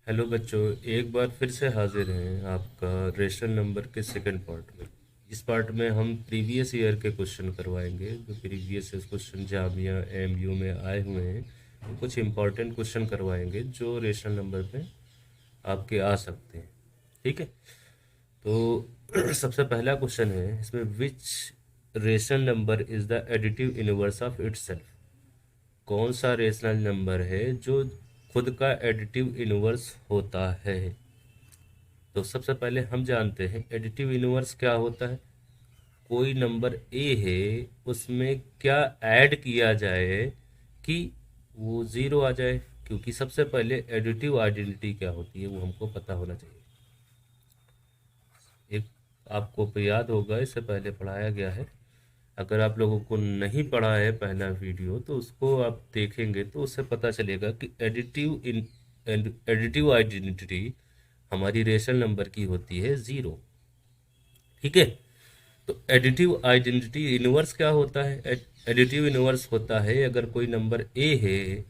Hello बच्चों, एक बार फिर से हाजिर हैं आपका रेशनल नंबर के सेकंड पार्ट में। इस पार्ट में हम प्रीवियस ईयर के क्वेश्चन करवाएंगे। जो प्रीवियस क्वेश्चन जामिया एमयू में आए हुए हैं, वो कुछ इंपॉर्टेंट क्वेश्चन करवाएंगे जो रेशनल नंबर पे आपके आ सकते हैं। ठीक है, तो सबसे पहला क्वेश्चन है इसमें, which rational number is the additive inverse of itself. कौन सा रेशनल नंबर है जो खुद का एडिटिव इनवर्स होता है। तो सबसे पहले हम जानते हैं एडिटिव इनवर्स क्या होता है। कोई नंबर ए है, उसमें क्या ऐड किया जाए कि वो ज़ीरो आ जाए। क्योंकि सबसे पहले एडिटिव आइडेंटिटी क्या होती है वो हमको पता होना चाहिए। एक आपको तो याद होगा, इससे पहले पढ़ाया गया है। अगर आप लोगों को नहीं पढ़ा है पहला वीडियो, तो उसको आप देखेंगे तो उससे पता चलेगा कि एडिटिव आइडेंटिटी हमारी रेशनल नंबर की होती है ज़ीरो। ठीक है, तो एडिटिव आइडेंटिटी इनवर्स क्या होता है। एडिटिव इनवर्स होता है अगर कोई नंबर ए है,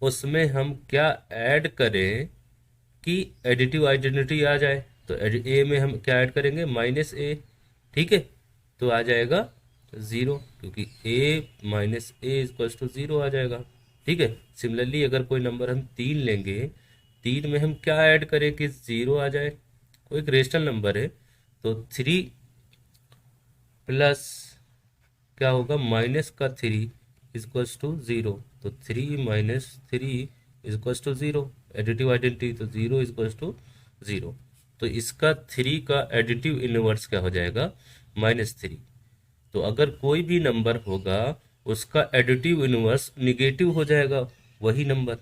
उसमें हम क्या ऐड करें कि एडिटिव आइडेंटिटी आ जाए। तो ए में हम क्या ऐड करेंगे, माइनस ए। ठीक है, तो आ जाएगा ज़ीरो, क्योंकि A minus A equal to zero आ जाएगा। ठीक है, सिमिलरली अगर कोई नंबर हम तीन लेंगे, तीन में हम क्या ऐड करें कि ज़ीरो आ जाए। कोई एक रेशनल नंबर है, तो थ्री प्लस क्या होगा, माइनस का थ्री इक्वल्स टू ज़ीरो। तो three minus three equals to zero. Additive identity तो ज़ीरो इक्वल्स टू ज़ीरो। तो इसका थ्री का एडिटिव इनवर्स क्या हो जाएगा, माइनस थ्री। तो अगर कोई भी नंबर होगा उसका एडिटिव इनवर्स निगेटिव हो जाएगा वही नंबर।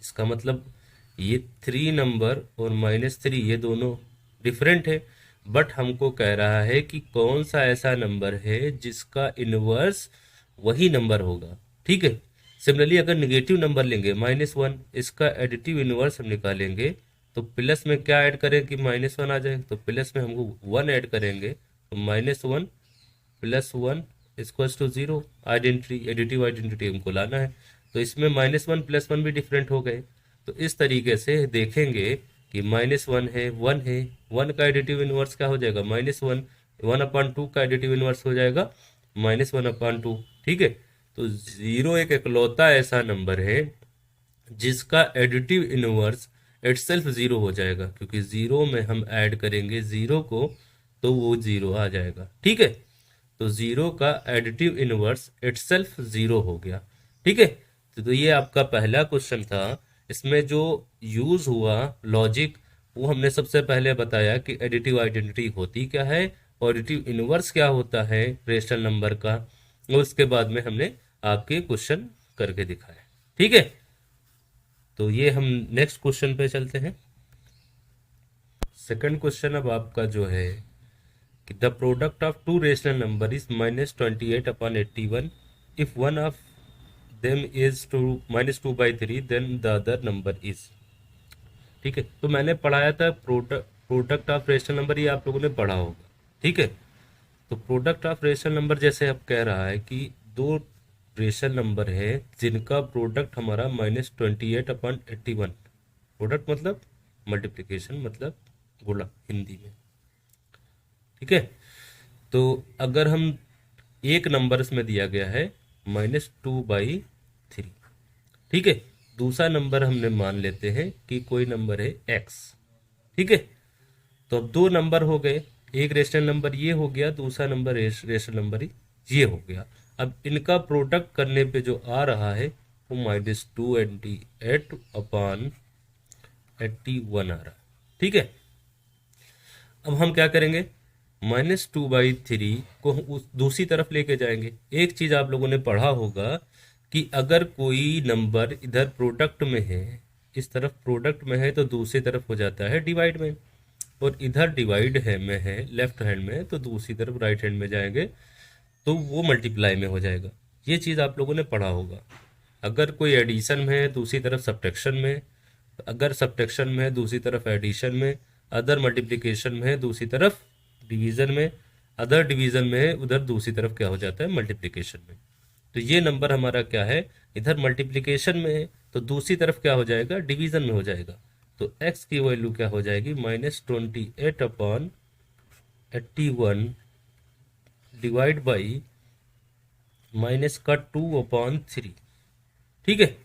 इसका मतलब ये थ्री नंबर और माइनस थ्री ये दोनों डिफरेंट है, बट हमको कह रहा है कि कौन सा ऐसा नंबर है जिसका इनवर्स वही नंबर होगा। ठीक है, सिमिलरली अगर निगेटिव नंबर लेंगे माइनस वन, इसका एडिटिव इनवर्स हम निकालेंगे, तो प्लस में क्या ऐड करें कि माइनस वन आ जाए। तो प्लस में हमको वन ऐड करेंगे, तो minus one plus one equals to zero. Identity additive identity हमको लाना है, तो इसमें माइनस वन प्लस वन भी डिफरेंट हो गए। तो इस तरीके से देखेंगे कि माइनस वन है, वन का एडिटिव इनवर्स क्या हो जाएगा, minus one. One upon two का एडिटिव इनवर्स हो जाएगा माइनस वन अपॉन टू। ठीक है, तो जीरो एक इकलौता ऐसा नंबर है जिसका एडिटिव इनवर्स इटसेल्फ जीरो हो जाएगा, क्योंकि जीरो में हम ऐड करेंगे जीरो को तो वो जीरो आ जाएगा। ठीक है, तो जीरो का एडिटिव इनवर्स इटसेल्फ जीरो हो गया। ठीक है, तो ये आपका पहला क्वेश्चन था। इसमें जो यूज हुआ लॉजिक, वो हमने सबसे पहले बताया कि एडिटिव आइडेंटिटी होती क्या है और एडिटिव इनवर्स क्या होता है रेशनल नंबर का। और उसके बाद में हमने आपके क्वेश्चन करके दिखाया। ठीक है, तो ये हम नेक्स्ट क्वेश्चन पे चलते हैं। सेकंड क्वेश्चन अब आपका जो है कि the product of two rational number is minus 28 upon 81। If one of them is two minus two by three, then the other number is. ठीक है, तो मैंने पढ़ाया था प्रोडक्ट ऑफ रेशनल नंबर, ये आप लोगों ने पढ़ा होगा। ठीक है, तो प्रोडक्ट ऑफ रेशनल नंबर जैसे अब कह रहा है कि दो रेशनल नंबर है जिनका प्रोडक्ट हमारा माइनस 28 अपॉन 81। प्रोडक्ट मतलब मल्टीप्लिकेशन, मतलब गुणा हिंदी में। ठीक है, तो अगर हम एक नंबर इसमें दिया गया है माइनस टू बाई थ्री। ठीक है, दूसरा नंबर हमने मान लेते हैं कि कोई नंबर है एक्स। ठीक है, तो अब दो नंबर हो गए, एक रेशनल नंबर ये हो गया, दूसरा नंबर रेशनल नंबर ये हो गया। अब इनका प्रोडक्ट करने पे जो आ रहा है वो minus two eighty eight upon 81 आ रहा है। ठीक है, अब हम क्या करेंगे, माइनस टू बाई थ्री को उस दूसरी तरफ लेके जाएंगे। एक चीज आप लोगों ने पढ़ा होगा कि अगर कोई नंबर इधर प्रोडक्ट में है, इस तरफ प्रोडक्ट में है, तो दूसरी तरफ हो जाता है डिवाइड में। और इधर डिवाइड है में है लेफ्ट हैंड में, तो दूसरी तरफ राइट हैंड में जाएंगे तो वो मल्टीप्लाई में हो जाएगा। ये चीज़ आप लोगों ने पढ़ा होगा। अगर कोई एडिशन में है दूसरी तरफ सब्ट्रैक्शन में, अगर सब्ट्रैक्शन में है दूसरी तरफ एडिशन में, अदर मल्टीप्लिकेशन में है दूसरी तरफ डिवीजन में, अदर डिवीजन में है उधर दूसरी तरफ क्या हो जाता है, मल्टीप्लिकेशन में। तो ये नंबर हमारा क्या है, इधर मल्टीप्लिकेशन में है, तो दूसरी तरफ क्या हो जाएगा, डिवीजन में हो जाएगा। तो x की वैल्यू क्या हो जाएगी, -28/81 डिवाइड बाई -2/3। ठीक है,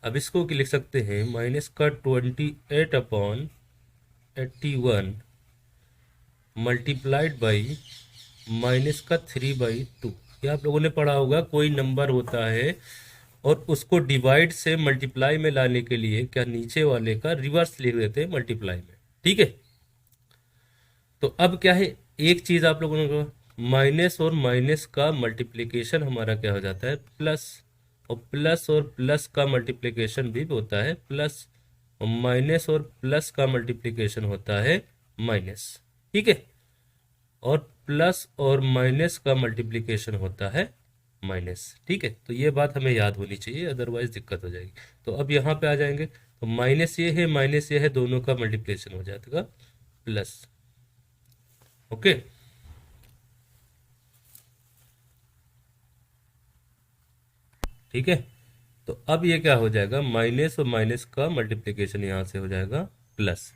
अब इसको लिख सकते हैं -28/81 मल्टीप्लाइड बाई -3/2। ये आप लोगों ने पढ़ा होगा, कोई नंबर होता है और उसको डिवाइड से मल्टीप्लाई में लाने के लिए क्या नीचे वाले का रिवर्स लिख देते हैं मल्टीप्लाई में। ठीक है, तो अब क्या है, एक चीज आप लोगों को, माइनस और माइनस का मल्टीप्लिकेशन हमारा क्या हो जाता है, प्लस। और प्लस और प्लस का मल्टीप्लिकेशन भी होता है प्लस, और माइनस और प्लस का मल्टीप्लिकेशन होता है माइनस। ठीक है, और प्लस और माइनस का मल्टीप्लिकेशन होता है माइनस। ठीक है, तो ये बात हमें याद होनी चाहिए, अदरवाइज दिक्कत हो जाएगी। तो अब यहाँ पे आ जाएंगे, तो माइनस ये है माइनस ये है, दोनों का मल्टीप्लिकेशन हो जाएगा प्लस। ओके, ठीक है, तो अब ये क्या हो जाएगा, माइनस और माइनस का मल्टीप्लिकेशन यहाँ से हो जाएगा प्लस।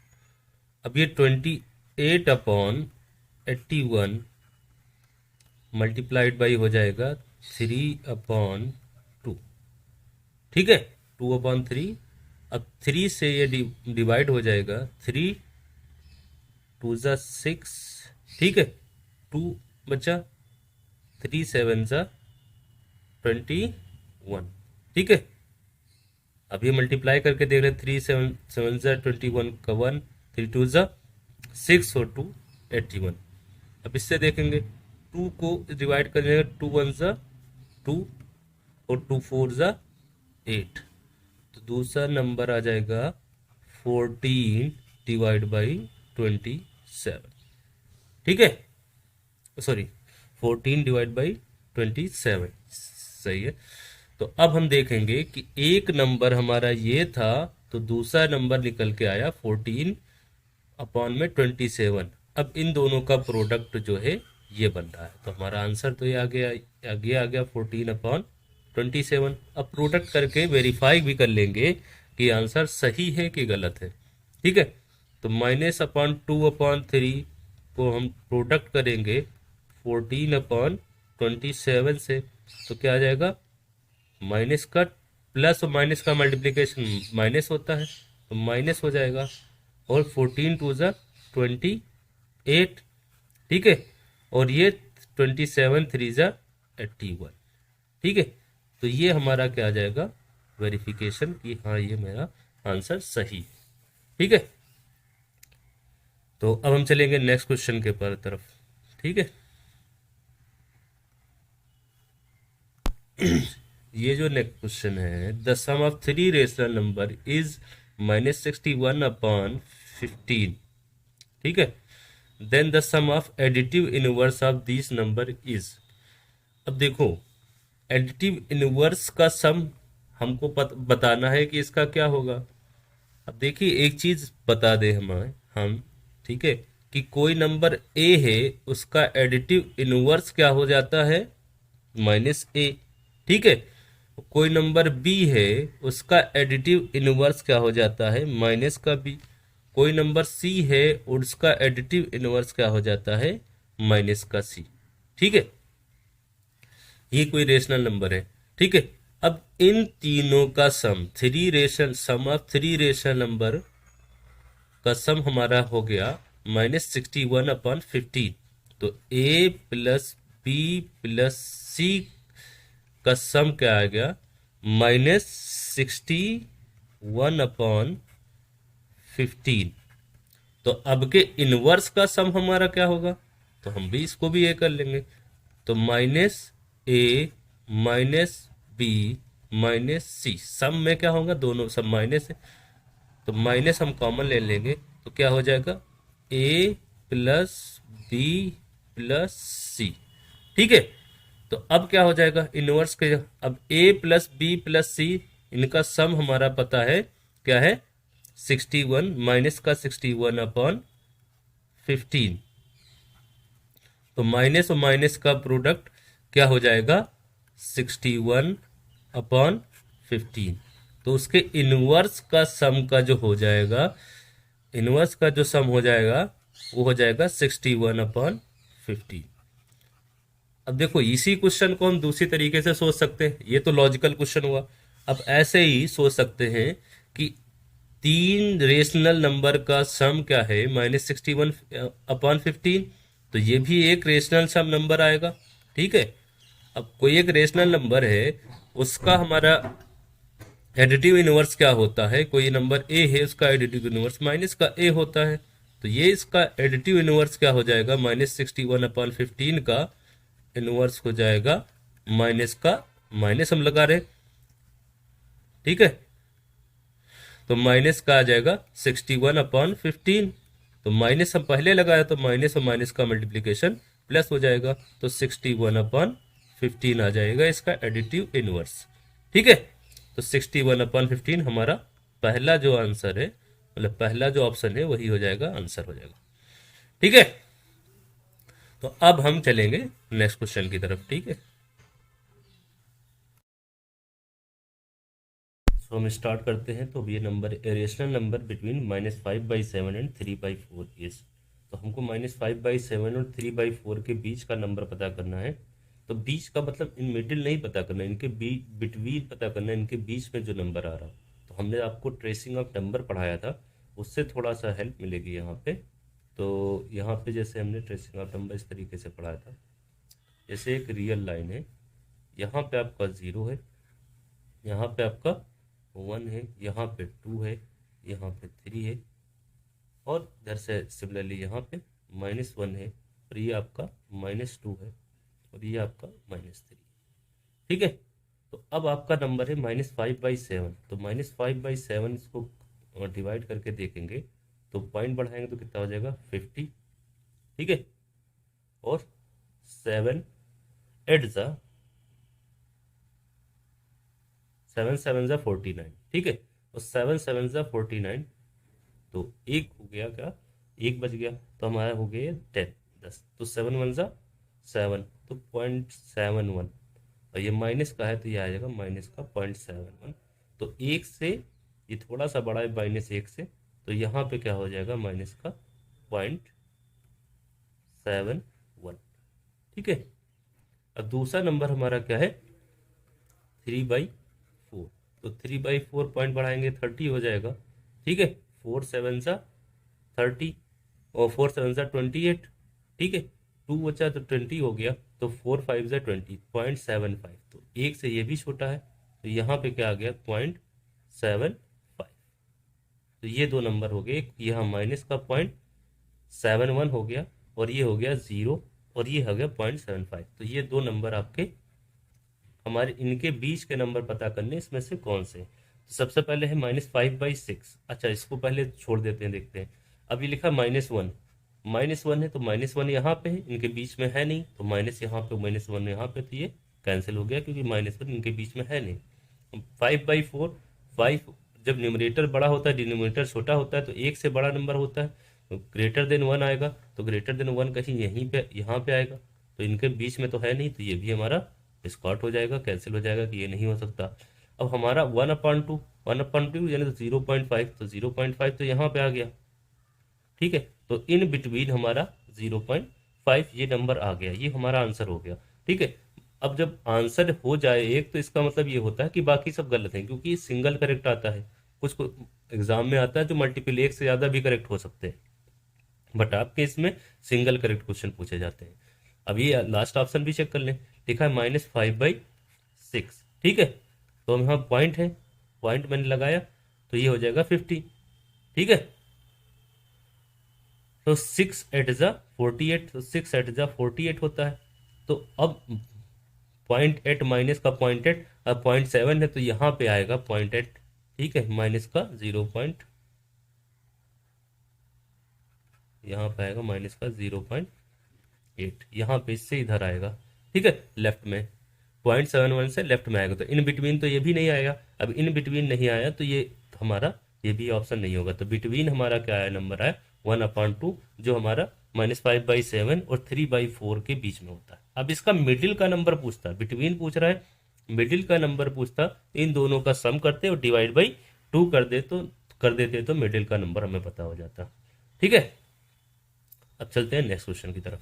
अब ये 28/81 मल्टीप्लाइड बाई हो जाएगा 3/2। ठीक है, 2/3। अब 3 से ये डिवाइड हो जाएगा, 3 2 ज़ा 6। ठीक है, 2 बचा, 3 7 ज़ा 21। ठीक है, अब ये मल्टीप्लाई करके देख रहे हैं, 3 7 7 ज़ा 21 का 1, 3 2 ज़ा 6 और 2 81। अब इससे देखेंगे, 2 को डिवाइड कर देंगे, 2 1 ज़ा 2 और 2 4 ज़ा 8। तो दूसरा नंबर आ जाएगा 14 डिवाइड बाई 27। ठीक है, सॉरी 14 डिवाइड बाई 27, सही है। तो अब हम देखेंगे कि एक नंबर हमारा ये था, तो दूसरा नंबर निकल के आया 14/27। अब इन दोनों का प्रोडक्ट जो है ये बन रहा है, तो हमारा आंसर तो ये आ गया, आगे आ गया 14/27। अब प्रोडक्ट करके वेरीफाई भी कर लेंगे कि आंसर सही है कि गलत है। ठीक है, तो -2/3 को हम प्रोडक्ट करेंगे 14/27 से, तो क्या आ जाएगा, माइनस का प्लस और माइनस का मल्टीप्लिकेशन माइनस होता है, तो माइनस हो जाएगा। और 14 2 ज़ा 28। ठीक है, और ये 27 3 ज़ा 81। ठीक है, तो ये हमारा क्या आ जाएगा, वेरिफिकेशन कि हाँ ये मेरा आंसर सही है। ठीक है, तो अब हम चलेंगे नेक्स्ट क्वेश्चन के पर तरफ। ठीक है, ये जो नेक्स्ट क्वेश्चन है, the sum of 3 rational number is -61/15। ठीक है, then the sum of additive inverse of this number is. अब देखो, एडिटिव इनवर्स का सम हमको बताना है कि इसका क्या होगा। अब देखिए, एक चीज बता दे हमें हम, ठीक है, कि कोई नंबर ए है, उसका एडिटिव इनवर्स क्या हो जाता है, -a। ठीक है, कोई नंबर बी है, उसका एडिटिव इनवर्स क्या हो जाता है, माइनस का बी। कोई नंबर सी है और उसका एडिटिव इनवर्स क्या हो जाता है, माइनस का सी। ठीक है, ये कोई रेशनल नंबर है। ठीक है, अब इन तीनों का सम ऑफ 3 रेशनल नंबर का सम हमारा हो गया -61/15। तो ए प्लस बी प्लस सी का सम क्या आ गया, -61/15। तो अब के इनवर्स का सम हमारा क्या होगा, तो हम भी इसको भी ए कर लेंगे। तो -a -b -c, सम में क्या होगा, दोनों सब माइनस है, तो माइनस हम कॉमन ले लेंगे, तो क्या हो जाएगा, a प्लस बी प्लस सी। ठीक है, तो अब क्या हो जाएगा, इनवर्स के, अब a प्लस बी प्लस सी, इनका सम हमारा पता है क्या है, 61, माइनस का 61/15। तो माइनस और माइनस का प्रोडक्ट क्या हो जाएगा, 61/15। तो उसके इनवर्स का सम का जो हो जाएगा, इनवर्स का जो सम हो जाएगा वो हो जाएगा 61/50। अब देखो इसी क्वेश्चन को हम दूसरी तरीके से सोच सकते हैं, ये तो लॉजिकल क्वेश्चन हुआ। अब ऐसे ही सोच सकते हैं कि तीन रेशनल नंबर का सम क्या है, -61/15, तो ये भी एक रेशनल सम नंबर आएगा। ठीक है, अब कोई एक रेशनल नंबर है, उसका हमारा एडिटिव इनवर्स क्या होता है, कोई नंबर ए है उसका एडिटिव इनवर्स माइनस का ए होता है, तो ये इसका एडिटिव इनवर्स क्या हो जाएगा, -61/15 का इनवर्स हो जाएगा माइनस का माइनस हम लगा रहे। ठीक है, तो माइनस का आ जाएगा 61/15, तो माइनस हम पहले लगाया तो माइनस और माइनस का मल्टीप्लीकेशन प्लस हो जाएगा, तो 61/15 आ जाएगा इसका एडिटिव इनवर्स। ठीक है, तो 61/15 हमारा पहला जो आंसर है, मतलब पहला जो ऑप्शन है वही हो जाएगा, आंसर हो जाएगा। ठीक है, तो अब हम चलेंगे नेक्स्ट क्वेश्चन की तरफ। ठीक है, तो हम स्टार्ट करते हैं। तो ये number rational number between -5/7 and 3/4 is, तो हमको -5/7 और 3/4 के बीच का नंबर पता करना है। तो बीच का मतलब इन मिडिल नहीं पता करना, इनके बीच बिटवीन पता करना है, इनके बीच में जो नंबर आ रहा। तो हमने आपको ट्रेसिंग ऑफ नंबर पढ़ाया था, उससे थोड़ा सा हेल्प मिलेगी यहाँ पे। तो यहाँ पे जैसे हमने ट्रेसिंग ऑफ नंबर इस तरीके से पढ़ाया था, जैसे एक रियल लाइन है, यहाँ पे आपका 0 है, यहाँ पे आपका 1 है, यहाँ पे 2 है, यहाँ पे 3 है, और इधर से सिमिलरली यहाँ पे -1 है, और ये आपका -2 है, और ये आपका -3। ठीक है, तो अब आपका नंबर है -5/7, तो -5/7 इसको डिवाइड करके देखेंगे तो पॉइंट बढ़ाएंगे तो कितना हो जाएगा 50। ठीक है, और 7 8 ज़ा 7 7 ज़ा 49। ठीक है, और 7 7 ज़ा 49, तो एक हो गया क्या, एक बच गया, तो हमारा हो गया 10, तो 7 1 ज़ा 7, तो 0.71, और ये माइनस का है तो ये आ जाएगा माइनस का 0.71। तो एक से ये थोड़ा सा बड़ा है -1 से, तो यहाँ पे क्या हो जाएगा माइनस का 0.71। ठीक है, अब दूसरा नंबर हमारा क्या है 3/4, तो 3/4 पॉइंट बढ़ाएंगे 30 हो जाएगा। ठीक है, 4 7 सा 30, और 4 7 सा 28। ठीक है, 2 बचा तो 20 हो गया, तो 4 5 सा 20, 0.75, तो एक से ये भी छोटा है, तो यहाँ पे क्या आ गया 0.75। तो ये दो नंबर हो गए, यहाँ माइनस का 0.71 हो गया, और ये हो गया 0, और ये हो गया 0.75। तो ये दो नंबर आपके हमारे, इनके बीच के नंबर पता करने, इसमें से कौन से। तो सबसे पहले है -5/6। अच्छा, इसको पहले छोड़ देते हैं, देखते हैं। अब ये लिखा -1, -1 है, तो -1 यहाँ पे है, इनके बीच में है नहीं, तो माइनस यहाँ पे -1 यहाँ पे, तो ये कैंसिल हो गया क्योंकि -1 इनके बीच में है नहीं। 5/4, 5 जब न्यूमरेटर बड़ा होता है डिनोमिनेटर छोटा होता है, तो एक से बड़ा नंबर होता है, तो ग्रेटर देन 1 आएगा, तो ग्रेटर देन 1 कहीं यहीं पे यहाँ पे आएगा, तो इनके बीच में तो है नहीं, तो ये भी हमारा स्कॉट हो जाएगा, कैंसिल हो जाएगा कि ये नहीं हो सकता। अब हमारा 1/2, 1/2 यानी तो 0.5, तो 0.5 तो यहाँ पे आ गया। ठीक है, तो इन बिटवीन हमारा 0.5 ये नंबर आ गया, ये हमारा आंसर हो गया। ठीक है, अब जब आंसर हो जाए एक, तो इसका मतलब ये होता है कि बाकी सब गलत है, क्योंकि सिंगल करेक्ट आता है। कुछ एग्जाम में आता है जो मल्टीपल एक से ज़्यादा भी करेक्ट हो सकते हैं, बट आपके इसमें सिंगल करेक्ट क्वेश्चन पूछे जाते हैं। अब ये लास्ट ऑप्शन भी चेक कर लें, लिखा है -5/6। ठीक है, तो हम यहाँ पॉइंट है, पॉइंट मैंने लगाया, तो ये हो जाएगा 50। ठीक है, तो 6 8 ज़ा 48, तो 6 8 ज़ा 48 होता है। तो अब 0.8 माइनस का 0.8, अब 0.7 है, तो यहाँ पे आएगा 0.8। ठीक है, माइनस का 0. यहाँ पे आएगा माइनस का 0.8, यहाँ पे इससे इधर आएगा। ठीक है, लेफ्ट में 0.71 से लेफ्ट में आएगा, तो इन बिटवीन तो ये भी नहीं आएगा। अब इन बिटवीन नहीं आया तो ये हमारा ये भी ऑप्शन नहीं होगा। तो बिटवीन हमारा क्या आया, नंबर आया 1/2, जो हमारा -5/7 और 3/4 के बीच में होता है। अब इसका मिडिल का नंबर पूछता है, बिटवीन पूछ रहा है, मिडिल का नंबर पूछता, इन दोनों का सम करते और डिवाइड बाई 2 कर देते तो मिडिल का नंबर हमें पता हो जाता। ठीक है, अब चलते हैं नेक्स्ट क्वेश्चन की तरफ।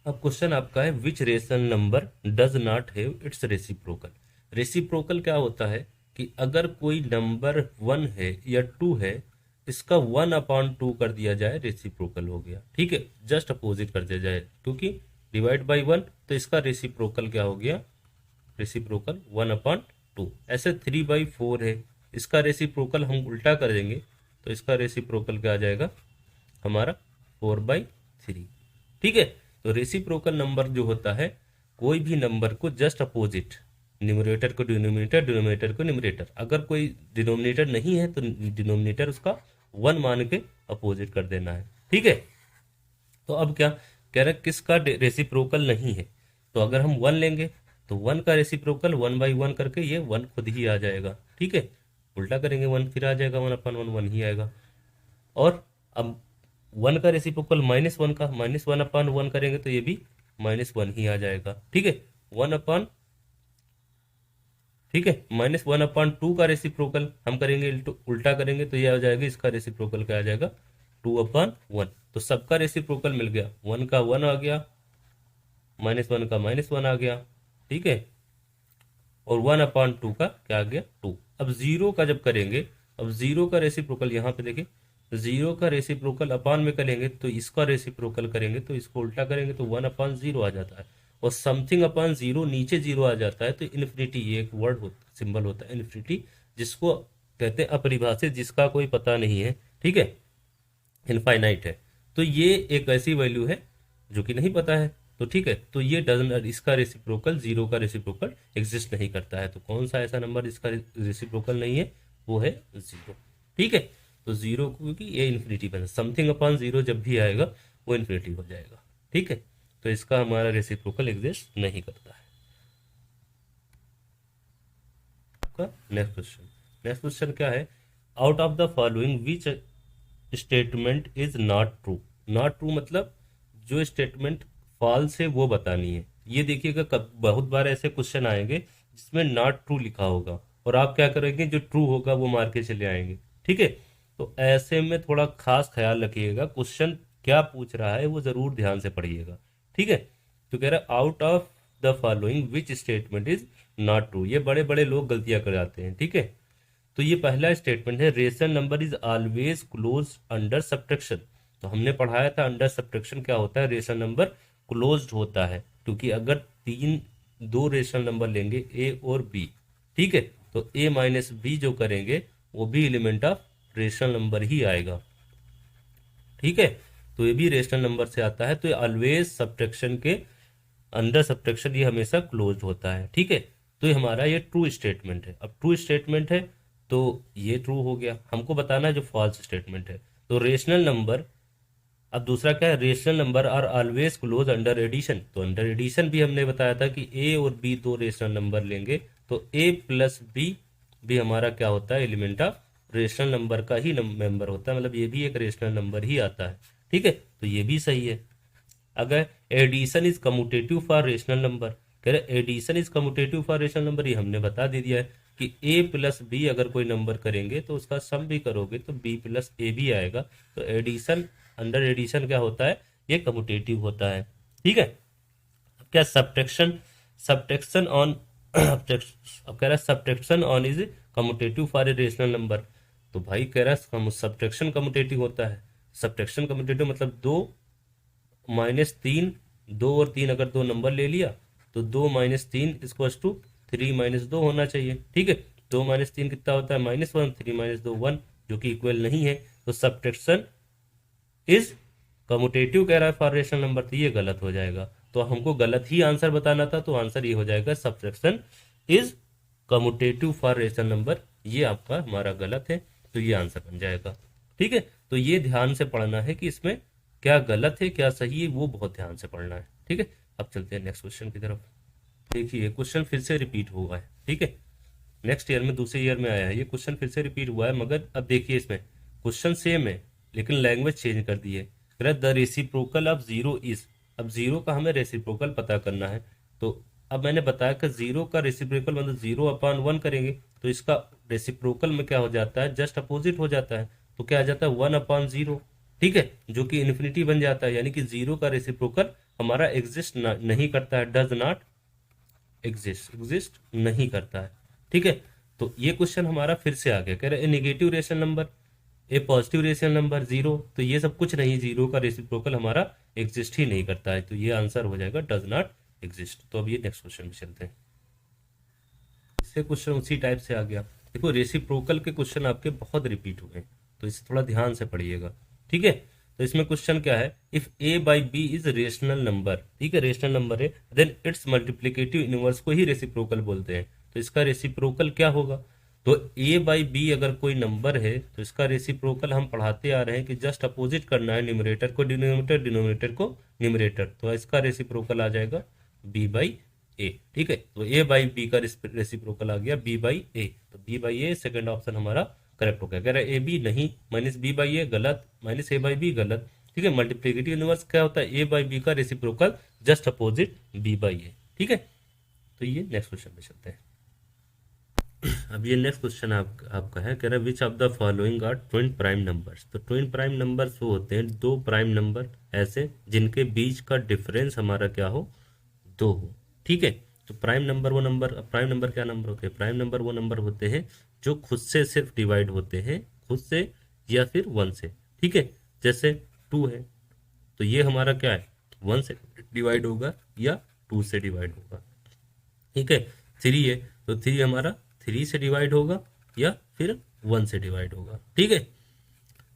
अब क्वेश्चन आपका है, which rational number does not have its reciprocal. Reciprocal क्या होता है कि अगर कोई नंबर 1 है या 2 है, इसका 1/2 कर दिया जाए, रेसिप्रोकल हो गया। ठीक है, जस्ट अपोजिट कर दिया जाए, क्योंकि डिवाइड बाई 1, तो इसका रेसिप्रोकल क्या हो गया, रेसिप्रोकल 1/2। ऐसे 3/4 है, इसका रेसिप्रोकल हम उल्टा कर देंगे तो इसका रेसिप्रोकल क्या आ जाएगा हमारा 4/3। ठीक है, तो रेसिप्रोकल नंबर जो होता है, कोई भी नंबर को जस्ट अपोजिट, न्यूमरेटर को डिनोमिनेटर, डिनोमिनेटर को न्यूमरेटर, अगर कोई डिनोमिनेटर नहीं है तो डिनोमिनेटर उसका 1 मान के अपोजिट कर देना है। ठीक है, तो अब क्या कह रहा है, किसका रेसिप्रोकल नहीं है, तो अगर हम 1 लेंगे तो 1 का रेसिप्रोकल 1/1 करके ये 1 खुद ही आ जाएगा। ठीक है, उल्टा करेंगे 1 फिर आ जाएगा 1/1, 1 ही आएगा। और अब 1 का रेसिप्रोकल -1 का -1/1 करेंगे तो ये भी -1 ही आ जाएगा। ठीक है, 1 ठीक है, -1/2 का रेसिप्रोकल हम करेंगे, उल्टा करेंगे तो ये आ जाएगा, इसका रेसिप्रोकल क्या आ जाएगा 2/1। तो सबका रेसिप्रोकल मिल गया, 1 का 1 आ गया, -1 का -1 आ गया। ठीक है, और 1/2 का क्या आ गया 2। अब जीरो का जब करेंगे, अब जीरो का रेसिप्रोकल यहाँ पे देखिए, जीरो का रेसिप्रोकल अपान में करेंगे तो इसका रेसिप्रोकल करेंगे तो इसको उल्टा करेंगे तो 1/0 आ जाता है, और समथिंग अपॉन जीरो नीचे जीरो आ जाता है तो इन्फिनिटी, ये एक वर्ड सिंबल होता है इन्फिनिटी, जिसको कहते हैं अपरिभाषित, जिसका कोई पता नहीं है। ठीक है, इनफाइनाइट है, तो ये एक ऐसी वैल्यू है जो कि नहीं पता है। तो ठीक है, तो ये डजन, इसका रेसिप्रोकल, जीरो का रेसिप्रोकल एग्जिस्ट नहीं करता है। तो कौन सा ऐसा नंबर इसका रेसिप्रोकल नहीं है, वो है जीरो। ठीक है, तो जीरो, क्योंकि ये इन्फिनिटी बना, समथिंग अपॉन जीरो जब भी आएगा वो इन्फिनिटी हो जाएगा। ठीक है, तो इसका हमारा रेसिप्रोकल एग्जिस्ट नहीं करता है। आपका नेक्स्ट क्वेश्चन क्या है, out of the following which statement is not true. Not true मतलब जो स्टेटमेंट फॉल्स है वो बतानी है। ये देखिएगा, बहुत बार ऐसे क्वेश्चन आएंगे जिसमें नॉट ट्रू लिखा होगा और आप क्या करेंगे, जो ट्रू होगा वो मार के चले आएंगे। ठीक है, तो ऐसे में थोड़ा खास ख्याल रखिएगा, क्वेश्चन क्या पूछ रहा है वो जरूर ध्यान से पढ़िएगा। ठीक है, तो कह रहा है out of the following which statement is not true. ये बड़े बड़े लोग गलतियां कर जाते हैं। ठीक है, तो ये पहला स्टेटमेंट है, rational number is always closed under subtraction. तो हमने पढ़ाया था अंडर सब्ट्रैक्शन क्या होता है, रेशनल नंबर क्लोज्ड होता है, क्योंकि अगर दो रेशनल नंबर लेंगे ए और बी, ठीक है, तो ए माइनस बी जो करेंगे वो भी एलिमेंट ऑफ रेशनल नंबर ही आएगा। ठीक है, तो ये भी रेशनल नंबर से आता है, तो ये ऑलवेज सब्ट्रैक्शन के अंडर सब्ट्रैक्शन ये हमेशा क्लोज्ड होता है। ठीक है, तो ये हमारा ये ट्रू स्टेटमेंट है। अब ट्रू स्टेटमेंट है तो ये ट्रू हो गया, हमको बताना है जो फॉल्स स्टेटमेंट है। तो रेशनल नंबर, अब दूसरा क्या है, rational number are always closed under addition. तो अंडर एडिशन भी हमने बताया था कि ए और बी दो रेशनल नंबर लेंगे तो ए प्लस बी भी हमारा क्या होता है, एलिमेंट ऑफ रेशनल नंबर का ही मेंबर होता है, मतलब ये भी एक रेशनल नंबर ही आता है। ठीक है, तो ये भी सही है। अगर addition is commutative for rational number, कह रहे addition is commutative for rational number, ये हमने बता दे दिया है कि ए प्लस बी अगर कोई नंबर करेंगे तो उसका सम भी करोगे तो बी प्लस ए भी आएगा। तो एडिशन, अंडर एडिशन क्या होता है, ये कम्यूटेटिव होता है। ठीक है, अब क्या सब्ट्रैक्शन, सब्ट्रैक्शन ऑन अब कह रहा है subtraction on is commutative for a rational number. तो भाई कह रहा है सब्ट्रैक्शन कम्यूटेटिव होता है। सब्ट्रैक्शन कम्यूटेटिव मतलब 2-3, 2 और 3 अगर दो नंबर ले लिया तो 2-3 इक्वल्स टू 3-2 होना चाहिए। ठीक है, 2-3 कितना होता है, -1, 3-2 1, जो कि इक्वल नहीं है। तो सब्ट्रैक्शन इज कम्यूटेटिव कह रहा है फॉर रेशनल नंबर, तो ये गलत हो जाएगा। तो हमको गलत ही आंसर बताना था, तो आंसर ये हो जाएगा subtraction is commutative for rational number, ये आपका हमारा गलत है, तो ये आंसर बन जाएगा। ठीक है, तो ये ध्यान से पढ़ना है कि इसमें क्या गलत है क्या सही है, वो बहुत ध्यान से पढ़ना है। ठीक है, अब चलते हैं नेक्स्ट क्वेश्चन की तरफ। देखिए क्वेश्चन फिर से रिपीट हुआ है। ठीक है, नेक्स्ट ईयर में, दूसरे ईयर में आया है ये क्वेश्चन, फिर से रिपीट हुआ है, मगर अब देखिए इसमें क्वेश्चन सेम है लेकिन लैंग्वेज चेंज कर दी है। The reciprocal of zero is, अब जीरो का हमें रेसिप्रोकल पता करना है। तो अब मैंने बताया कि जीरो का रेसिप्रोकल मतलब 0/1 करेंगे, तो इसका रेसिप्रोकल में क्या हो जाता है, जस्ट अपोजिट हो जाता है, तो क्या आ जाता है 1/0, ठीक है, जो कि इन्फिनिटी बन जाता है, यानी कि जीरो का रेसिप्रोकल हमारा एग्जिस्ट नहीं करता है, डज नॉट एग्जिस्ट नहीं करता है, ठीक है। तो ये क्वेश्चन हमारा फिर से आ गया, कह रहे हैं नेगेटिव रेशनल नंबर, ए पॉजिटिव रेशनल नंबर जीरो, तो ये सब कुछ नहीं, जीरो का रेसिप्रोकल हमारा एग्जिस्ट ही नहीं करता है, तो ये आंसर हो जाएगा डज नॉट एग्जिस्ट। तो अब ये नेक्स्ट क्वेश्चन में चलते हैं, इससे क्वेश्चन उसी टाइप से आ गया। देखो रेसिप्रोकल के क्वेश्चन आपके बहुत रिपीट हुए हैं, तो इसे थोड़ा ध्यान से पढ़िएगा, ठीक है। तो इसमें क्वेश्चन क्या है, if A by B is rational number, ठीक है, रेशनल नंबर है, देन इट्स मल्टीप्लिकेटिव इनवर्स को ही रेसिप्रोकल बोलते हैं, तो इसका रेसिप्रोकल क्या होगा। तो ए बाई बी अगर कोई नंबर है तो इसका रेसिप्रोकल हम पढ़ाते आ रहे हैं कि जस्ट अपोजिट करना है, न्यूमरेटर को डिनोमिनेटर, डिनोमिनेटर को न्यूमरेटर, तो इसका रेसिप्रोकल आ जाएगा बी बाई ए, ठीक है। तो ए बाई बी का रेसिप्रोकल आ गया बी बाई ए, तो B by A second option हमारा करेक्ट हो गया। कह रहा है ए बी नहीं, माइनस बी बाई ए गलत, माइनस ए बाई बी गलत, ठीक है। मल्टीप्लिकेटिव इनवर्स क्या होता है, ए बाई बी का reciprocal just opposite B by A, ठीक है। तो ये नेक्स्ट क्वेश्चन में चलते हैं। अब ये नेक्स्ट क्वेश्चन आपका है, कह रहा है which of the following are twin prime numbers. तो ट्विन प्राइम नंबर्स वो होते हैं दो प्राइम नंबर ऐसे जिनके बीच का डिफरेंस हमारा क्या हो, दो हो, ठीक है। तो प्राइम नंबर क्या नंबर होते हैं, प्राइम नंबर वो नंबर होते हैं जो खुद से सिर्फ डिवाइड होते हैं, खुद से या फिर वन से, ठीक है। जैसे टू है, तो ये हमारा क्या है, वन से डिवाइड होगा या टू से डिवाइड होगा, ठीक है। थ्री है, तो थ्री हमारा थ्री से डिवाइड होगा या फिर वन से डिवाइड होगा, ठीक है।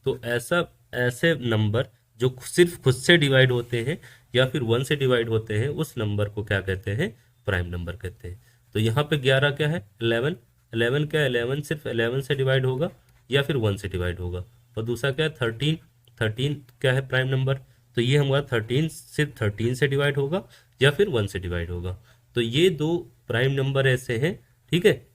तो ऐसे नंबर जो सिर्फ खुद से डिवाइड होते हैं या फिर वन से डिवाइड होते हैं, उस नंबर को क्या कहते हैं, प्राइम नंबर कहते हैं। तो यहाँ पे 11 क्या है, 11, 11 क्या है, 11 सिर्फ 11 से डिवाइड होगा या फिर वन से डिवाइड होगा। और दूसरा क्या है 13, 13 क्या है प्राइम नंबर, तो ये हमारा 13 सिर्फ 13 से डिवाइड होगा या फिर वन से डिवाइड होगा। तो ये दो प्राइम नंबर ऐसे हैं, ठीक है,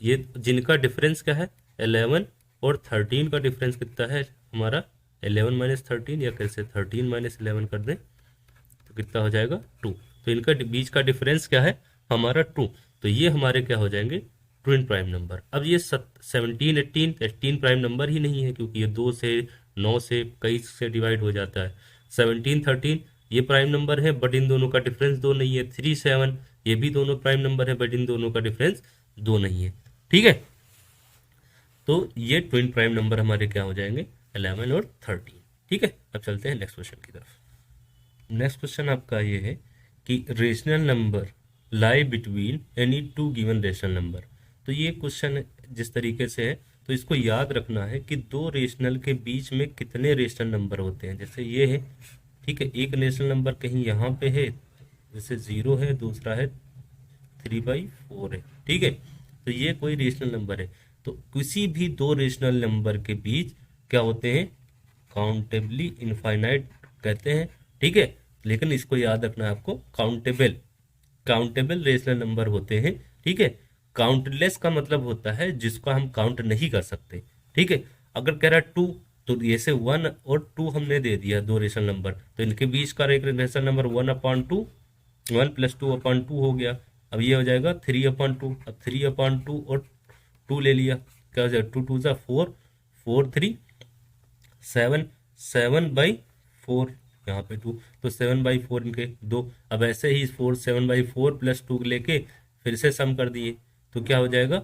ये जिनका डिफरेंस क्या है 11 और 13 का डिफरेंस कितना है हमारा 11 माइनस 13, या कैसे 13 माइनस 11 कर दें तो कितना हो जाएगा 2। तो इनका बीच का डिफरेंस क्या है हमारा 2, तो ये हमारे क्या हो जाएंगे ट्विन प्राइम नंबर। अब ये 17 18 प्राइम नंबर ही नहीं है, क्योंकि ये 2 से 9 से कई से डिवाइड हो जाता है। 17 13 ये प्राइम नंबर है, बट इन दोनों का डिफरेंस 2 नहीं है। 3 7 ये भी दोनों प्राइम नंबर है, बट इन दोनों का डिफरेंस 2 नहीं है, ठीक है। तो ये ट्विन प्राइम नंबर हमारे क्या हो जाएंगे 11 और 13, ठीक है। अब चलते हैं नेक्स्ट क्वेश्चन की तरफ। नेक्स्ट क्वेश्चन आपका ये है कि rational number lie between any two given rational number. तो ये क्वेश्चन जिस तरीके से है, तो इसको याद रखना है कि दो रेशनल के बीच में कितने रेशनल नंबर होते हैं। जैसे ये है, ठीक है, एक रेशनल नंबर कहीं यहाँ पे है, जैसे 0 है, दूसरा है 3/4 है, ठीक है। तो ये कोई रेशनल नंबर है, तो किसी भी दो रेशनल नंबर के बीच क्या होते हैं, काउंटेबली इनफाइनाइट कहते हैं, ठीक है। लेकिन इसको याद रखना है आपको, काउंटेबल रेशनल नंबर होते हैं, ठीक है। काउंटलेस का मतलब होता है जिसको हम काउंट नहीं कर सकते, ठीक है। अगर कह रहा है 2, तो जैसे 1 और 2 हमने दे दिया दो रेशनल नंबर, तो इनके बीच का एक रेशनल नंबर 1/2, 1 + 2/2 हो गया। अब ये हो जाएगा 3/2, अब 3/2 और 2 ले लिया, क्या हो जाएगा 2 2 ज़ा 4, 4 3 7, 7/4 यहाँ पे 2, तो 7/4 इनके दो। अब ऐसे ही 7/4 + 2 लेके फिर से सम कर दिए, तो क्या हो जाएगा,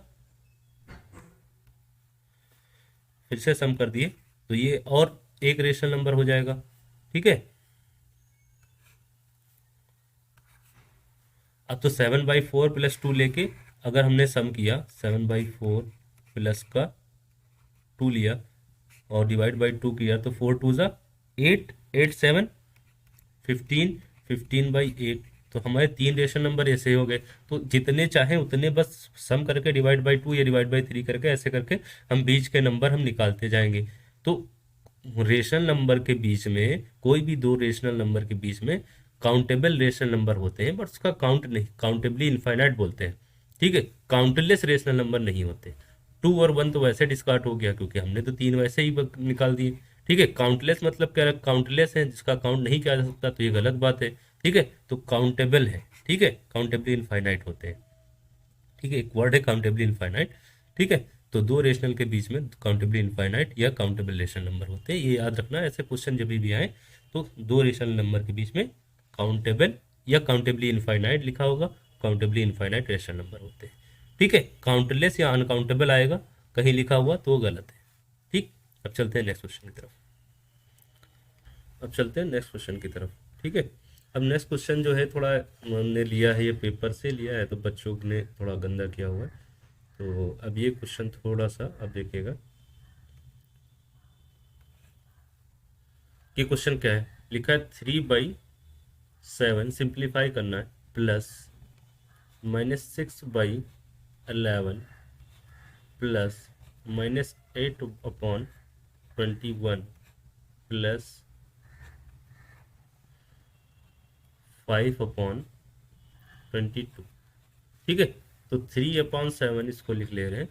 फिर से सम कर दिए तो ये और एक रेशनल नंबर हो जाएगा, ठीक है। अब तो 7/4 + 2 लेके अगर हमने सम किया, 7/4 प्लस का 2 लिया और डिवाइड बाई 2 किया, तो 4 2 ज़ा 8, 8 7 15, 15/8, तो हमारे 3 रेशनल नंबर ऐसे ही हो गए। तो जितने चाहे उतने बस सम करके डिवाइड बाई 2 या डिवाइड बाई 3 करके ऐसे करके हम बीच के नंबर हम निकालते जाएंगे। तो रेशनल नंबर के बीच में, कोई भी दो रेशनल नंबर के बीच में काउंटेबल रेशनल नंबर होते हैं, बट उसका काउंट नहीं, काउंटेबली इनफाइनाइट बोलते हैं, ठीक है। काउंटलेस रेशनल नंबर नहीं होते। 2 और 1 तो वैसे डिस्कार्ड हो गया क्योंकि हमने तो 3 वैसे ही निकाल दिए, ठीक है। काउंटलेस मतलब क्या है, काउंटलेस है जिसका काउंट नहीं किया जा सकता, तो ये गलत बात है, ठीक है। तो काउंटेबल है, ठीक है, काउंटेबली इनफाइनाइट होते हैं। ठीक है, एक वर्ड है काउंटेबली इनफाइनाइट। ठीक है, तो दो रेशनल के बीच में काउंटेबली इनफाइनाइट या काउंटेबल रेशनल नंबर होते हैं, ये याद रखना। ऐसे क्वेश्चन जब भी आए तो दो रेशनल नंबर के बीच में काउंटेबल या काउंटेबली इनफाइनाइट लिखा होगा, काउंटेबली इनफाइनाइट रेशनल नंबर होते हैं। ठीक है, काउंटलेस या अनकाउंटेबल आएगा कहीं लिखा हुआ तो वो गलत है। ठीक, अब चलते हैं नेक्स्ट क्वेश्चन की तरफ। अब चलते हैं नेक्स्ट क्वेश्चन की तरफ। ठीक है, अब नेक्स्ट क्वेश्चन जो है थोड़ा हमने लिया है, ये पेपर से लिया है तो बच्चों ने थोड़ा गंदा किया हुआ है। तो अब ये क्वेश्चन थोड़ा सा अब देखिएगा कि क्वेश्चन क्या है। लिखा है 3/7 सिंप्लीफाई करना है प्लस -6/11 प्लस -8/21 प्लस 5/22। ठीक है, तो 3/7 इसको लिख ले रहे हैं,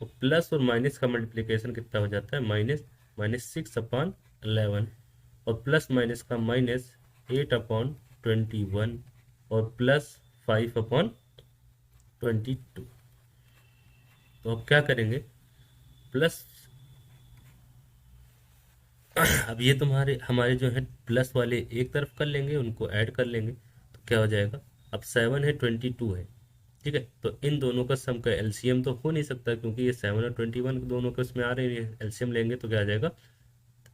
और प्लस और माइनस का मल्टीप्लिकेशन कितना हो जाता है, -6/11 और प्लस माइनस का -8/21 और प्लस 5/22। तो अब क्या करेंगे, प्लस अब ये तुम्हारे हमारे जो है प्लस वाले एक तरफ कर लेंगे, उनको ऐड कर लेंगे तो क्या हो जाएगा। अब 7 है, 22 है। ठीक है, तो इन दोनों का सम का एलसीएम तो हो नहीं सकता, क्योंकि ये 7 और 21 दोनों के उसमें आ रहे हैं। एलसीएम लेंगे तो क्या आ जाएगा,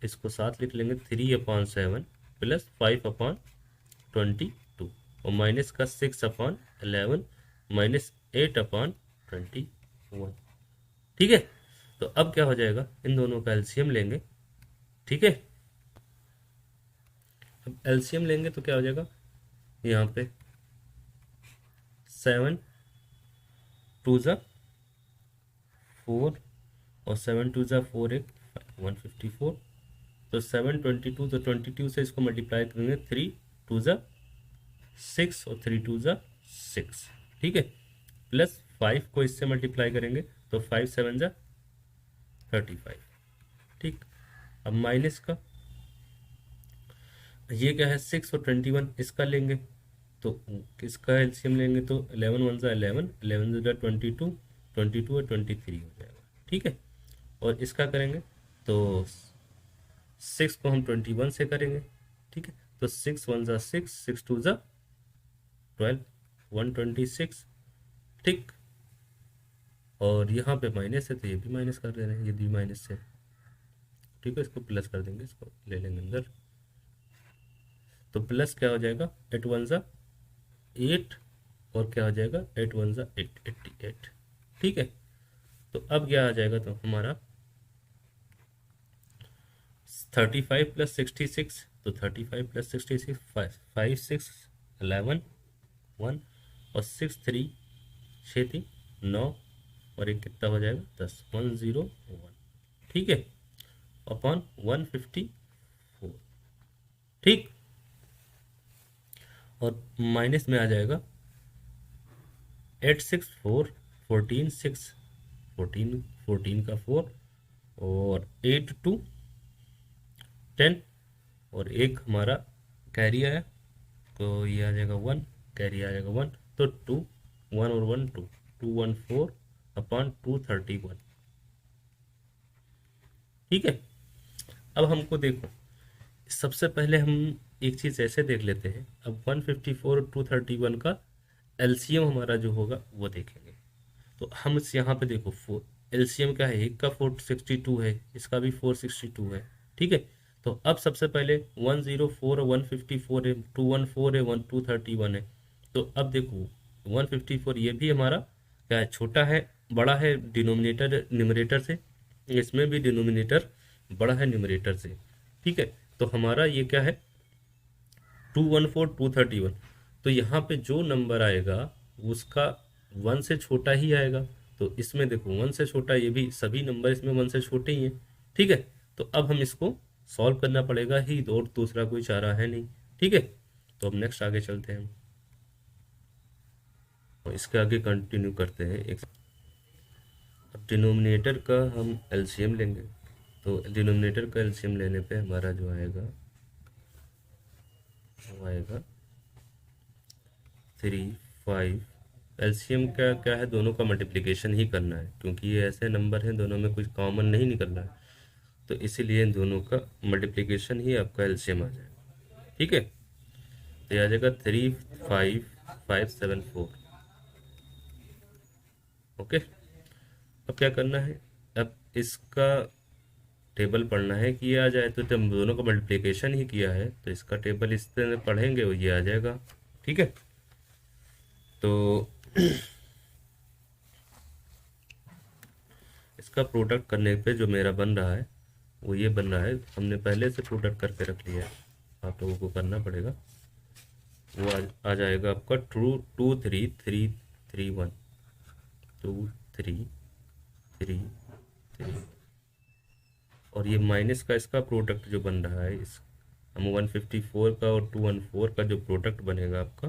इसको साथ लिख लेंगे, 3/7 प्लस 5/22 और माइनस का 6/11 माइनस 8/21। ठीक है, तो अब क्या हो जाएगा, इन दोनों का एलसीएम लेंगे। ठीक है, अब एलसीएम लेंगे तो क्या हो जाएगा, यहाँ पे 7 2 ज़ा 4 और 7 2 ज़ा 4 एक 154। तो 722, तो 22 से इसको मल्टीप्लाई करेंगे, 3 2 ज़ा 6 और 3 2 ज़ा 6। ठीक है, प्लस 5 को इससे मल्टीप्लाई करेंगे तो 5 7 ज़ा 35। ठीक, अब माइनस का ये क्या है, 6 और 21 इसका लेंगे तो किसका एलसीएम लेंगे, तो 11 1 ज़ा 11, 11 ज़ा 22, 22 और 23 हो जाएगा। ठीक है, और इसका करेंगे तो 6 को हम 21 से करेंगे। ठीक है, तो 6 1 ज़ा 6, 6 2 ज़ा 12, 126। ठीक, और यहाँ पे माइनस है तो ये भी माइनस कर दे रहे हैं, ये भी माइनस है। ठीक है, इसको प्लस कर देंगे, इसको ले लेंगे अंदर, तो प्लस क्या हो जाएगा, 8 1 ज़ा 8 और क्या हो जाएगा, 8 1 ज़ा 8, 88। ठीक है, तो अब क्या आ जाएगा, तो हमारा 35 प्लस 66, तो 35 प्लस 66 5 6 11 1 और 6 3 6 3 9 और एक कितना हो जाएगा, 10 101। ठीक है, अपॉन 154। ठीक, और माइनस में आ जाएगा 8 6 4 14 6 14 14 का 4 और 8 2 10 और एक हमारा कैरी आया तो ये आ जाएगा 1, कैरी आ जाएगा 1, तो 2 1 और 1 2 214 अपॉन 231। ठीक है, अब हमको देखो, सबसे पहले हम एक चीज़ ऐसे देख लेते हैं। अब 154 और 231 का एलसीएम हमारा जो होगा वो देखेंगे। तो हम इस यहाँ पे देखो, एलसीएम क्या है, एक का 462 है, इसका भी 462 है। ठीक है, तो अब सबसे पहले 104 और 154 है, 214 है, 231 है। तो अब देखो 154 ये भी हमारा क्या है, छोटा है, बड़ा है डिनोमिनेटर न्यूमरेटर से, इसमें भी डिनोमिनेटर बड़ा है न्यूमरेटर से। ठीक है, तो हमारा ये क्या है, 214 231। तो यहाँ पे जो नंबर आएगा उसका 1 से छोटा ही आएगा। तो इसमें देखो 1 से छोटा, ये भी सभी नंबर इसमें 1 से छोटे ही हैं। ठीक है, तो अब हम इसको सॉल्व करना पड़ेगा ही, और दूसरा कोई चारा है नहीं। ठीक है, तो अब नेक्स्ट आगे चलते हैं, हम इसके आगे कंटिन्यू करते हैं। एक अब डिनोमिनेटर का हम एलसीएम लेंगे, तो डिनोमिनेटर का एलसीएम लेने पे हमारा जो आएगा वो आएगा 3 5। एलसीएम क्या क्या है, दोनों का मल्टीप्लिकेशन ही करना है, क्योंकि ये ऐसे नंबर हैं दोनों में कुछ कॉमन नहीं निकल रहा है, तो इसीलिए इन दोनों का मल्टीप्लिकेशन ही आपका एलसीएम आ जाएगा। ठीक है, तो ये आ जाएगा 35574। ओके, अब क्या करना है, अब इसका टेबल पढ़ना है कि ये आ जाए, तो जब दोनों का मल्टीप्लिकेशन ही किया है तो इसका टेबल इस तरह पढ़ेंगे वो ये आ जाएगा। ठीक है, तो इसका प्रोडक्ट करने पे जो मेरा बन रहा है वो ये बन रहा है, हमने पहले से प्रोडक्ट करके रख लिया है, आप लोगों को करना पड़ेगा। वो आ जाएगा आपका 2 3 3 3 1, 2 3 3 3, और ये माइनस का इसका प्रोडक्ट जो बन रहा है, इस हम 154 का और 214 का जो प्रोडक्ट बनेगा आपका,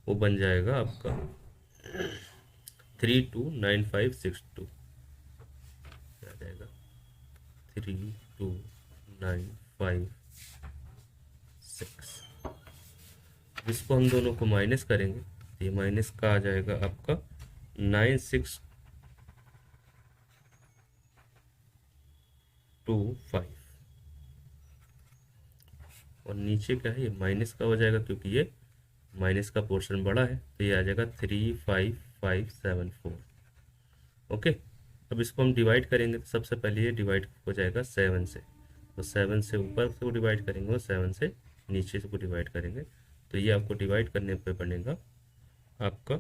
वो बन जाएगा आपका 329562। आ जाएगा 32956। इसको हम दोनों को माइनस करेंगे तो ये माइनस का आ जाएगा आपका 9625, और नीचे क्या है, ये माइनस का हो जाएगा क्योंकि ये माइनस का पोर्शन बड़ा है, तो ये आ जाएगा 35574। ओके, अब इसको हम डिवाइड करेंगे, तो सबसे पहले ये डिवाइड हो जाएगा 7 से, तो 7 से ऊपर से को डिवाइड करेंगे और 7 से नीचे से को डिवाइड करेंगे, तो ये आपको डिवाइड करने पे बनेगा आपका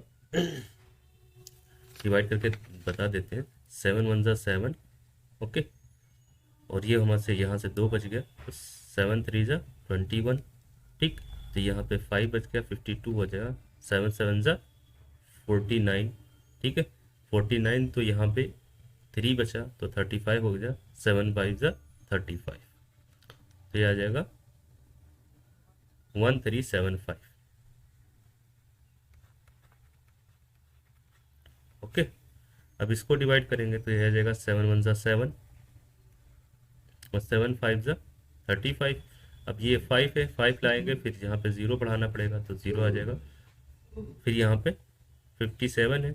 डिवाइड करके बता देते हैं, 7 1 7। ओके, और ये हमारे से यहाँ से 2 बच गया, तो 7 3 21। ठीक, तो यहाँ पे 5 बच गया, 52 हो जाएगा, 7 7 49। ठीक है, 49, तो यहाँ पे 3 बचा तो 35 हो गया, 7 5 35, तो ये आ जाएगा 1375। ओके, अब इसको डिवाइड करेंगे तो ये आ जाएगा 7 1 7 और 7 5 35। अब ये 5 है, 5 लाएंगे, फिर यहाँ पे 0 बढ़ाना पड़ेगा तो 0 आ जाएगा, फिर यहाँ पे 57 है,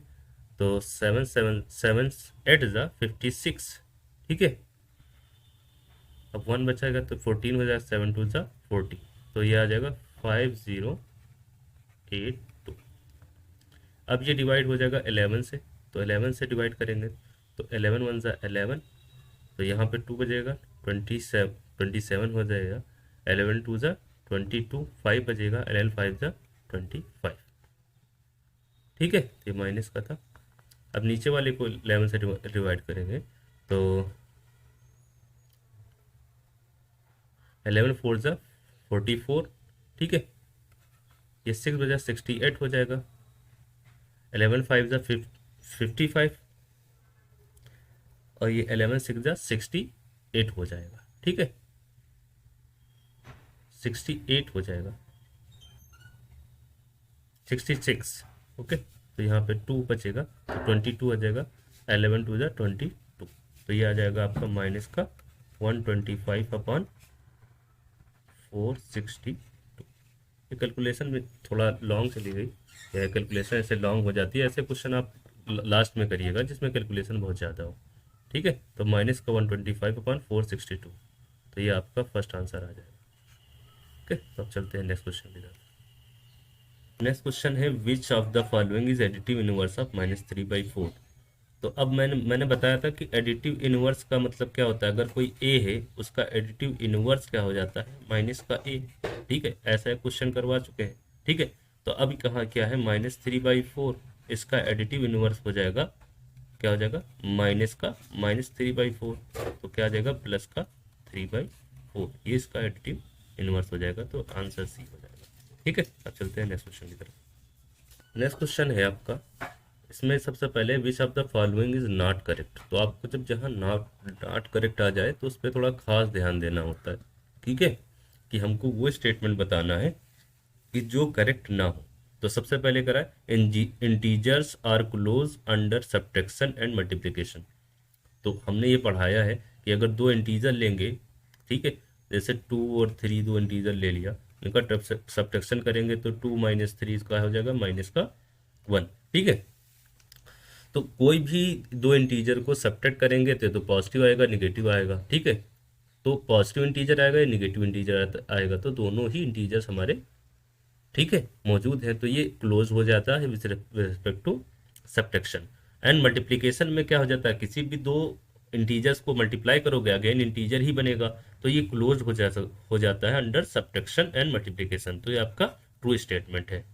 तो 7 7 7 8 56। ठीक है, अब 1 बचाएगा तो 14 हो जाएगा, 7 2 40, तो ये आ जाएगा 5082। अब ये डिवाइड हो जाएगा 11 से, तो 11 से डिवाइड करेंगे तो 11 1 11, तो यहाँ पे 2 बजेगा, 27 हो जाएगा, 11 2 22, 5 बजेगा, 11 5 25। ठीक है, ये माइनस का था। अब नीचे वाले को 11 से डिवाइड करेंगे तो 11 4 44। ठीक है, ये 6 बजा 68 हो जाएगा, 11 5 55, और ये 11 6 68 हो जाएगा। ठीक है, 68 हो जाएगा, 66। ओके, तो यहाँ पे 2 बचेगा तो 22 हो जाएगा, 11 2 22, तो ये आ जाएगा आपका माइनस का 125/462। ये कैलकुलेशन में थोड़ा लॉन्ग चली गई, यह कैलकुलेशन ऐसे लॉन्ग हो जाती है, ऐसे क्वेश्चन आप लास्ट में करिएगा जिसमें कैलकुलेशन बहुत ज़्यादा हो। ठीक है, तो माइनस का 125/462, तो ये आपका फर्स्ट आंसर आ जाएगा। ओके, तो अब चलते हैं नेक्स्ट क्वेश्चन की तरफ। नेक्स्ट क्वेश्चन है which of the following is additive inverse of -3/4। तो अब मैंने बताया था कि एडिटिव इनवर्स का मतलब क्या होता है, अगर कोई ए है उसका एडिटिव इनवर्स क्या हो जाता है, माइनस का ए। ठीक है, ऐसा क्वेश्चन करवा चुके हैं। ठीक है, तो अभी कहाँ क्या है, -3/4, इसका एडिटिव इनवर्स हो जाएगा, क्या हो जाएगा, माइनस का -3/4, तो क्या आ जाएगा, प्लस का 3/4, ये इसका एडिटिव इनवर्स हो जाएगा, तो आंसर सी हो जाएगा। ठीक है, अब चलते हैं नेक्स्ट क्वेश्चन की तरफ। नेक्स्ट क्वेश्चन है आपका, इसमें सबसे पहले विच of the following is not correct. तो आपको जब जहाँ नॉट करेक्ट आ जाए तो उस पर थोड़ा खास ध्यान देना होता है। ठीक है, कि हमको वो स्टेटमेंट बताना है कि जो करेक्ट ना हो। तो सबसे पहले करा है integers are closed under subtraction and multiplication. तो हमने ये पढ़ाया है कि अगर दो इंटीजर लेंगे, ठीक है, जैसे 2 और 3 दो इंटीजर ले लिया, इनका सब्ट्रैक्शन करेंगे तो 2 माइनस 3 का हो जाएगा माइनस का 1। ठीक है, तो कोई भी दो इंटीजर को सब्ट्रैक्ट करेंगे तो पॉजिटिव आएगा निगेटिव आएगा। ठीक है, तो पॉजिटिव इंटीजर आएगा या निगेटिव इंटीजर आएगा, तो दोनों ही इंटीजर्स हमारे, ठीक है, मौजूद है, तो ये क्लोज हो जाता है with respect to subtraction. And multiplication में क्या हो जाता है, किसी भी दो इंटीजर्स को मल्टीप्लाई करोगे अगेन इंटीजर ही बनेगा, तो ये क्लोज हो जाता है अंडर सब्ट्रैक्शन एंड मल्टीप्लिकेशन। तो ये आपका ट्रू स्टेटमेंट है।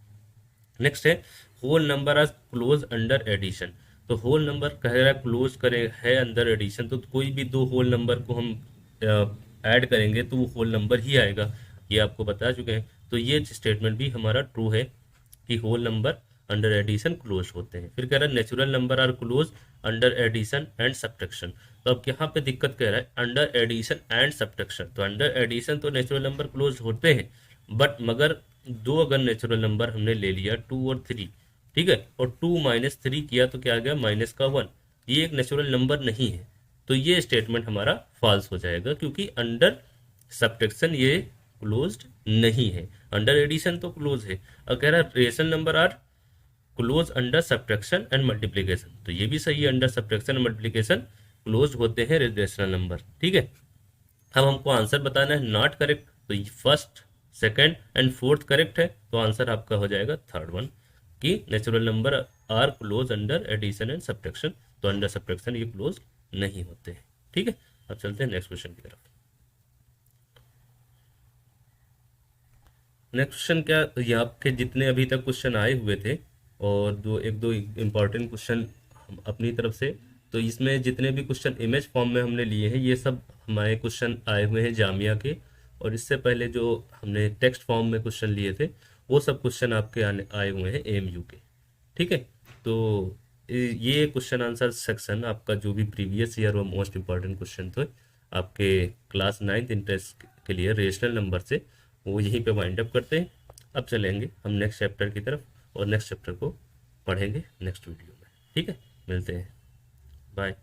नेक्स्ट है whole number are closed under addition. तो होल नंबर कह रहा है क्लोज करे है अंडर एडिशन, तो कोई भी दो होल नंबर को हम ऐड करेंगे तो वो होल नंबर ही आएगा, ये आपको बता चुके हैं। तो ये स्टेटमेंट भी हमारा ट्रू है कि whole number under addition closed होते हैं। फिर कह रहा है natural number are closed under addition and subtraction. तो अब यहाँ पे दिक्कत कह रहा है अंडर एडिशन एंड सब्ट्रैक्शन। तो अंडर एडिशन तो नेचुरल नंबर क्लोज होते हैं, बट मगर दो अगर नेचुरल नंबर हमने ले लिया 2 और 3, ठीक है, और 2 माइनस 3 किया तो क्या आ गया माइनस का 1, ये एक नेचुरल नंबर नहीं है। तो ये स्टेटमेंट हमारा फॉल्स हो जाएगा, क्योंकि अंडर सब्ट्रैक्शन ये क्लोज्ड नहीं है, अंडर एडिशन तो क्लोज है। और कह रहा है rational number are closed under subtraction and multiplication, तो ये भी सही है, under subtraction and multiplication closed होते हैं रेशनल नंबर। ठीक है, अब हमको आंसर बताना है, नॉट करेक्ट, तो first second and fourth correct है, तो आंसर आपका हो जाएगा थर्ड वन कि natural number are closed under addition and subtraction. तो अंडर सब्ट्रैक्शन ये क्लोज नहीं होते हैं। ठीक है, अब चलते हैं नेक्स्ट क्वेश्चन की तरफ। नेक्स्ट क्वेश्चन क्या, ये आपके जितने अभी तक क्वेश्चन आए हुए थे और एक दो इम्पॉर्टेंट क्वेश्चन अपनी तरफ से, तो इसमें जितने भी क्वेश्चन इमेज फॉर्म में हमने लिए हैं ये सब हमारे क्वेश्चन आए हुए हैं जामिया के, और इससे पहले जो हमने टेक्स्ट फॉर्म में क्वेश्चन लिए थे वो सब क्वेश्चन आपके आए हुए हैं एएमयू के। ठीक है, तो ये क्वेश्चन आंसर सेक्शन आपका जो भी प्रीवियस ईयर और मोस्ट इम्पॉर्टेंट क्वेश्चन थे आपके क्लास 9th इंटरेस्ट के लिए रेशनल नंबर से, वो यहीं पे वाइंड अप करते हैं। अब चलेंगे हम नेक्स्ट चैप्टर की तरफ और नेक्स्ट चैप्टर को पढ़ेंगे नेक्स्ट वीडियो में। ठीक है, मिलते हैं, बाय।